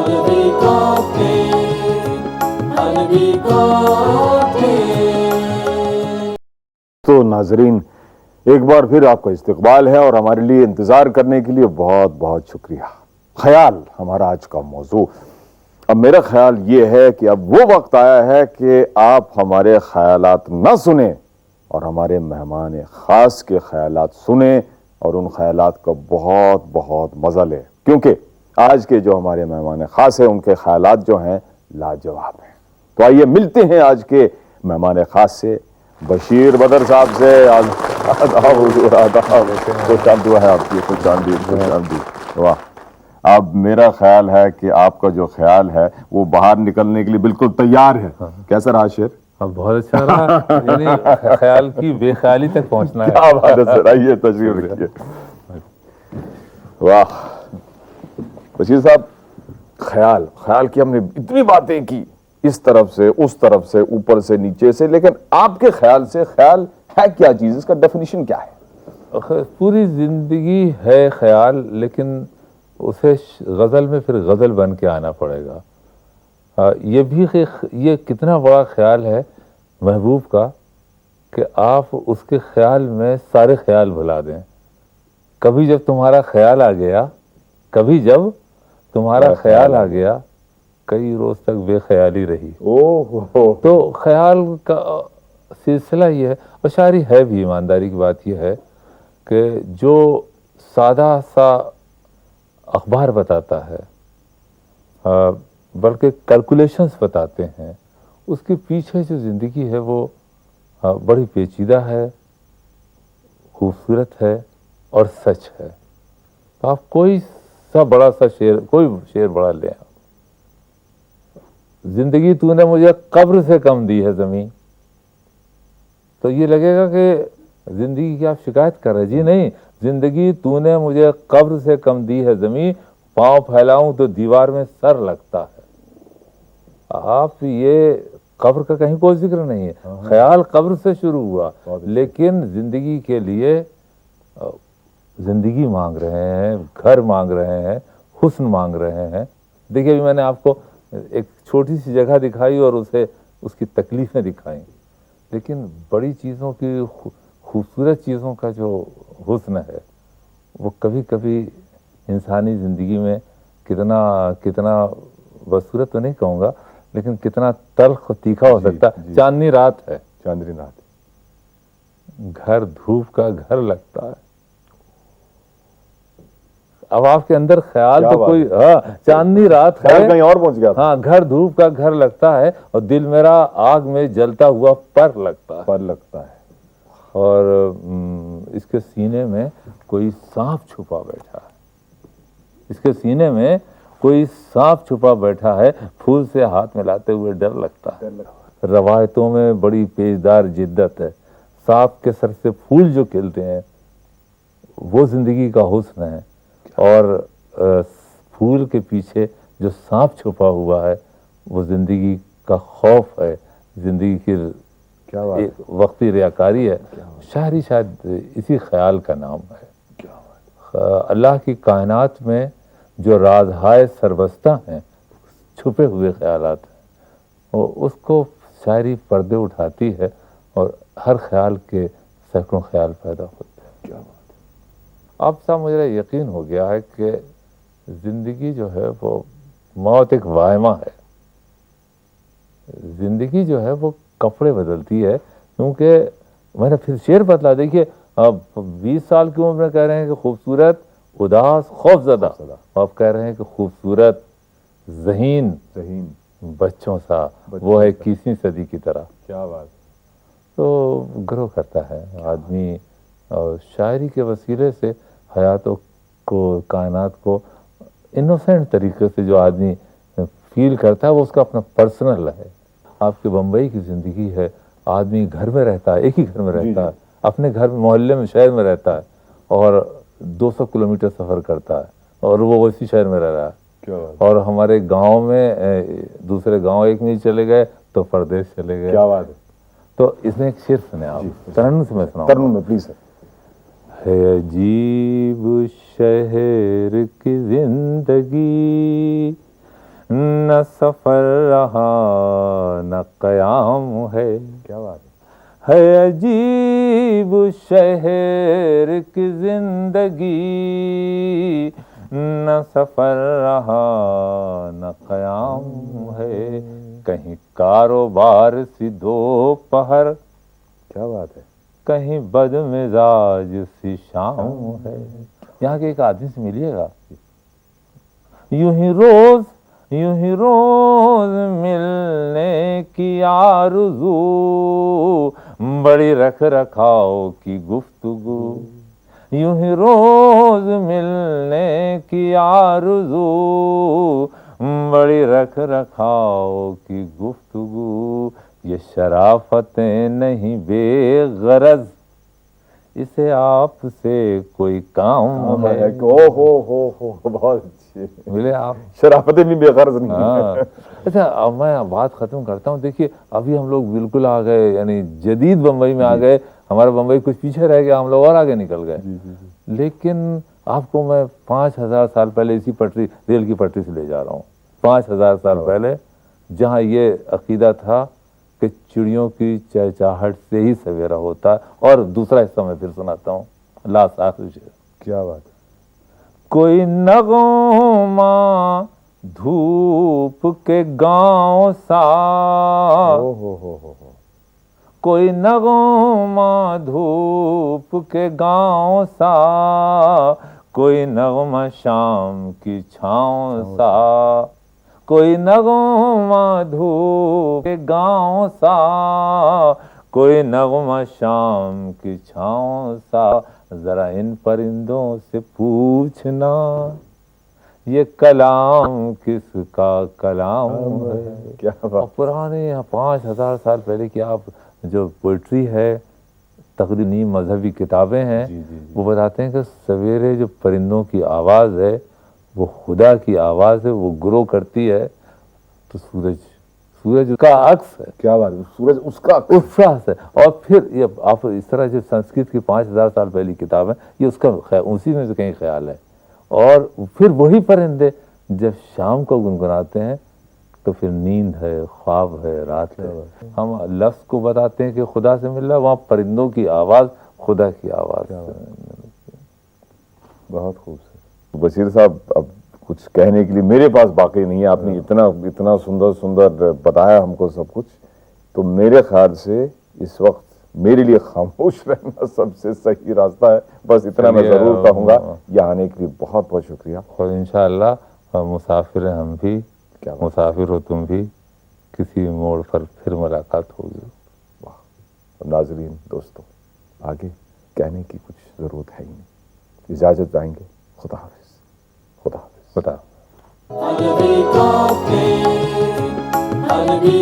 تو ناظرین، ایک بار پھر آپ کا استقبال ہے اور ہمارے لیے انتظار کرنے کے لیے بہت بہت شکریہ۔ خیال ہمارا آج کا موضوع۔ اب میرا خیال یہ ہے کہ اب وہ وقت آیا ہے کہ آپ ہمارے خیالات نہ سنیں اور ہمارے مہمان خاص کے خیالات سنیں اور ان خیالات کا بہت بہت مزہ لیں، کیونکہ آج کے جو ہمارے مہمان خاص ہیں ان کے خیالات جو ہیں لاجواب ہیں۔ تو آئیے ملتے ہیں آج کے مہمان خاص سے، بشیر بدر صاحب سے۔ آداب حضور، آداب، خوش آمدید ہے آپ کی، خوش آمدید، خوش آمدید۔ واہ، اب میرا خیال ہے کہ آپ کا جو خیال ہے وہ باہر نکلنے کے لیے بالکل تیار ہے۔ کیسا رہا شعر؟ بہت اچھا رہا، یعنی خیال کی بے خیالی تک پہنچنا ہے۔ کیا بات ہے سر، آئیے تشریف رکھیے۔ واہ بشیر صاحب، خیال کی ہم نے اتنی باتیں کی، اس طرف سے اس طرف سے، اوپر سے نیچے سے، لیکن آپ کے خیال سے خیال ہے کیا چیز؟ اس کا ڈیفینیشن کیا ہے؟ پوری زندگی ہے خیال، لیکن اسے غزل میں پھر غزل بن کے آنا پڑے گا۔ یہ کتنا بڑا خیال ہے محبوب کا کہ آپ اس کے خیال میں سارے خیال بھلا دیں۔ کبھی جب تمہارا خیال آ گیا، کئی روز تک بے خیالی رہی۔ تو خیال کا سلسلہ یہ ہے، اور شاعری ہے بھی، ایمانداری کی بات یہ ہے کہ جو سادہ سا اخبار بتاتا ہے، بلکہ کیلکولیشنز بتاتے ہیں، اس کے پیچھے جو زندگی ہے وہ بڑی پیچیدہ ہے، خوبصورت ہے اور سچ ہے۔ تو آپ کوئی شعر بڑا لیں، زندگی تو نے مجھے قبر سے کم دی ہے زمین، تو یہ لگے گا کہ زندگی کی آپ شکایت کر رہے، جی نہیں، زندگی تو نے مجھے قبر سے کم دی ہے زمین، پاؤں پھیلاؤں تو دیوار میں سر لگتا ہے۔ آپ یہ قبر کا کہیں کوئی ذکر نہیں ہے، خیال قبر سے شروع ہوا، لیکن زندگی کے لیے زندگی مانگ رہے ہیں، گھر مانگ رہے ہیں، حسن مانگ رہے ہیں۔ دیکھیے ابھی میں نے آپ کو ایک چھوٹی سی جگہ دکھائی اور اس کی تکلیفیں دکھائیں، لیکن بڑی چیزوں کی، خوبصورت چیزوں کا جو حسن ہے وہ کبھی کبھی انسانی زندگی میں کتنا بصورت تو نہیں کہوں گا، لیکن کتنا تلخ و تیکھا ہو سکتا ہے۔ چاندنی رات ہے، گھر دھوپ کا گھر لگتا ہے۔ اب آپ کے اندر خیال تو کوئی، چاندنی رات ہے، کہیں اور پہنچ گیا، ہاں، گھر دھوپ کا گھر لگتا ہے، اور دل میرا آگ میں جلتا ہوا پر لگتا ہے، اور اس کے سینے میں کوئی سانپ چھپا بیٹھا ہے، پھول سے ہاتھ ملاتے ہوئے ڈر لگتا ہے۔ روایتوں میں بڑی پیچدار جدت ہے، سانپ کے سر سے پھول جو کھلتے ہیں وہ زندگی کا حسن ہے، اور پھول کے پیچھے جو سانپ چھپا ہوا ہے وہ زندگی کا خوف ہے، زندگی کی وقتی ریاکاری ہے۔ شاعری شاید اسی خیال کا نام ہے۔ اللہ کی کائنات میں جو رازہائے سربستہ ہیں، چھپے ہوئے خیالات ہیں، اس کو شاعری پردے اٹھاتی ہے، اور ہر خیال کے سینکڑوں خیال پیدا ہوتے ہیں۔ اب صاحب مجھے یقین ہو گیا ہے کہ زندگی جو ہے وہ موت ایک وائمہ ہے، زندگی جو ہے وہ کپڑے بدلتی ہے، کیونکہ میں نے پھر شعر بدلا۔ دیکھیے اب 20 سال کی عمر میں کہہ رہے ہیں کہ خوبصورت، اداس، خوف زدہ، آپ کہہ رہے ہیں کہ خوبصورت، ذہین بچوں سا، وہ ہے 21ویں صدی کی طرح۔ کیا بات! تو گرو کرتا ہے آدمی، اور شاعری کے وسیلے سے حیات کو، کائنات کو انوسینٹ طریقے سے جو آدمی فیل کرتا ہے وہ اس کا اپنا پرسنل ہے۔ آپ کے بمبئی کی زندگی ہے، آدمی گھر میں رہتا ہے، ایک ہی گھر میں رہتا ہے، اپنے گھر میں، محلے میں، شہر میں رہتا ہے، اور 200 کلومیٹر سفر کرتا ہے، اور وہ اسی شہر میں رہ رہا ہے۔ اور ہمارے گاؤں میں دوسرے گاؤں ایک نہیں چلے گئے تو پردیش چلے گئے۔ کیا بات ہے! تو اس میں ایک شعر سنے آپ، ترنم سے میں سناؤں۔ ترنم میں پلیز۔ ہے عجیب شہر کی زندگی، نہ سفر رہا نہ قیام ہے. کیا بات ہے عجیب شہر کی زندگی، نہ سفر رہا نہ قیام ہے. کہیں کاروبار سی دوپہر، کیا بات ہے. کہیں بد مزاج سی شام ہے. یہاں کے ایک آدمی سے ملیے گا، یوں ہی روز ملنے کی آرزو، بڑی رکھ رکھاؤ کی گفتگو. یوں ہی روز ملنے کی آرزو، بڑی رکھ رکھاؤ کی گفتگو. یہ شرافتیں نہیں بے غرض، اسے آپ سے کوئی کام ہے. ہو بہت اچھے. ملے آپ؟ شرافتیں بھی بے غرض نہیں. ہاں. اچھا اب میں بات ختم کرتا ہوں. دیکھیے ابھی ہم لوگ بالکل آ گئے، یعنی جدید بمبئی میں آ گئے. ہمارا بمبئی کچھ پیچھے رہ گیا، ہم لوگ اور آگے نکل گئے. لیکن آپ کو میں 5000 سال پہلے اسی پٹری، ریل کی پٹری سے لے جا رہا ہوں. 5000 سال پہلے جہاں یہ عقیدہ تھا کہ چڑیوں کی چہچہٹ سے ہی سویرا ہوتا ہے. اور دوسرا حصہ میں پھر سناتا ہوں، لاسٹ آخری شعر. کیا بات ہے. کوئی نغمہ دھوپ کے گاؤں سا، کوئی نغمہ دھوپ کے گاؤں سا، کوئی نغمہ شام کی چھاؤں سا، کوئی نغمہ دھوپ کے گاؤں سا، کوئی نغمہ شام کی چھاؤں سا. ذرا ان پرندوں سے پوچھنا یہ کلام کس کا کلام ہے. کیا بات. پرانے 5000 سال پہلے کی آپ جو پوئٹری ہے، تقریباً مذہبی کتابیں ہیں، وہ بتاتے ہیں کہ سویرے جو پرندوں کی آواز ہے وہ خدا کی آواز ہے. وہ گرو کرتی ہے تو سورج کا عکس ہے. کیا بات ہے. سورج اس کا ہے. اور پھر یہ آپ اس طرح جو سنسکرت کی 5000 سال پہلی کتاب ہے، یہ اس کا اسی میں سے کہیں خیال ہے. اور پھر وہی پرندے جب شام کو گنگناتے ہیں تو پھر نیند ہے، خواب ہے، رات ہے. ہم لفظ کو بتاتے ہیں کہ خدا سے مل رہا، وہاں پرندوں کی آواز خدا کی آواز. بہت خوبصورت. بشیر صاحب اب کچھ کہنے کے لیے میرے پاس باقی نہیں ہے. آپ نے اتنا سندر بتایا ہم کو سب کچھ. تو میرے خیال سے اس وقت میرے لیے خاموش رہنا سب سے صحیح راستہ ہے. بس اتنا میں ضرور کہوں گا. یہاں آنے کے لیے بہت بہت شکریہ. اور انشاءاللہ مسافر ہیں ہم بھی، مسافر ہو تم بھی، کسی موڑ پر پھر ملاقات ہوگی. ناظرین دوستو، آگے کہنے کی کچھ ضرورت ہے ہی نہیں. اجازت دیں گے. خدا حافظ. خدا حافظ. خدا. I'll be